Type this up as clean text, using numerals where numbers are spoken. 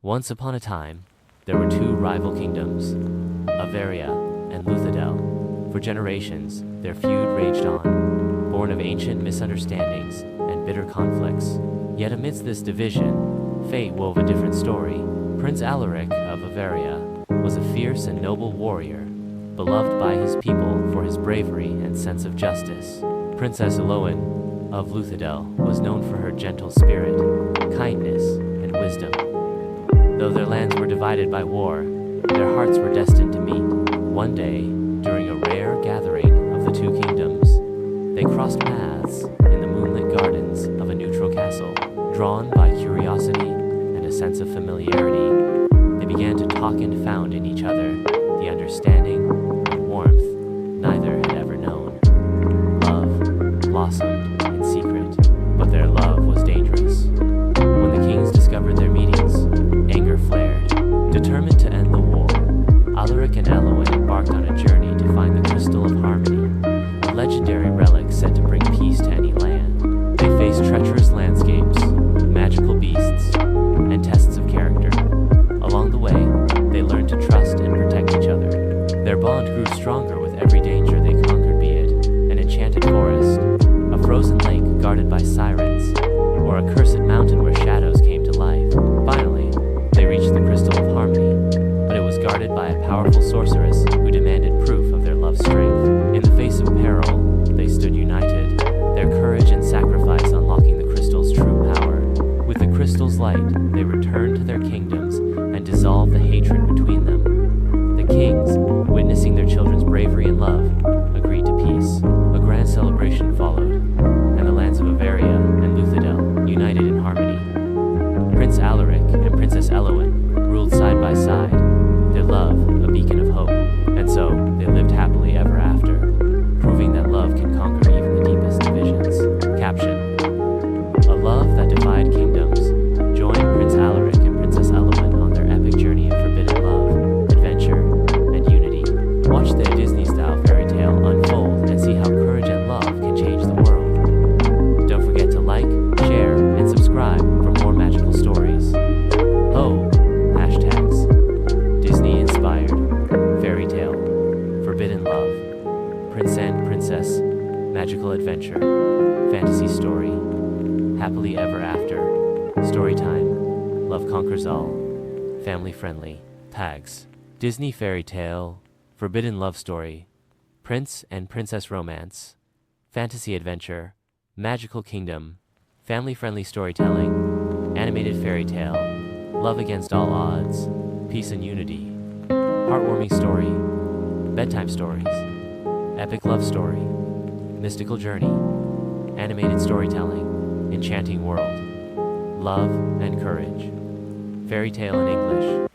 Once upon a time, there were two rival kingdoms, Avaria and Luthadel. For generations, their feud raged on, born of ancient misunderstandings and bitter conflicts. Yet amidst this division, fate wove a different story. Prince Alaric of Avaria was a fierce and noble warrior, beloved by his people for his bravery and sense of justice. Princess Elowen of Luthadel was known for her gentle spirit, kindness, and wisdom. Though their lands were divided by war, their hearts were destined to meet. One day, during a rare gathering of the two kingdoms, they crossed paths in the moonlit gardens of a neutral castle. Drawn by curiosity and a sense of familiarity, they began to talk and found in each other the understanding and warmth neither had ever known. Love blossomed in secret, but their love was dangerous. When the kings discovered their meetings, anger flared. Determined to end the war, Alaric and Elowen embarked on a journey to find the Crystal of Harmony, a legendary relic said to bring peace to any land. They faced treacherous landscapes, magical beasts, and tests of character. Along the way, they learned to trust and protect each other. Their bond grew stronger with every danger they conquered, be it an enchanted forest, a frozen lake guarded by sirens, or a cursed mountain where shadows came to life. Finally, they reached the Crystal of Harmony, but it was guarded by a powerful sorceress who demanded proof of their love's strength. In the face of peril, they stood united, their courage and sacrifice unlocking the crystal's true power. With the crystal's light, they returned to their kingdoms and dissolved the hatred between them. The kings, witnessing their children's bravery and love, agreed to peace. A grand celebration followed, and the lands of Avaria and Luthadel united in harmony. Prince Alaric and Princess Elowen ruled side by side, their love a beacon of hope, and so they lived happily ever after, proving that love can conquer even the deepest divisions. Caption: a love that defied kingdoms. Join Prince Alaric and Princess Elowen on their epic journey of forbidden love, adventure, and unity. Watch the Disney-style fairy tale unfold and see how courage and love can change the world. Don't forget to like, share, and subscribe for more magical stories. Oh, hashtags. Disney-inspired, fairy tale, forbidden love, prince and princess, magical adventure, fantasy story, happily ever after, story time, love conquers all, family friendly, tags, Disney fairy tale, forbidden love story, prince and princess romance, fantasy adventure, magical kingdom, family friendly storytelling, animated fairy tale, love against all odds, peace and unity, heartwarming story, bedtime stories, epic love story, mystical journey, animated storytelling, enchanting world, love and courage, fairy tale in English.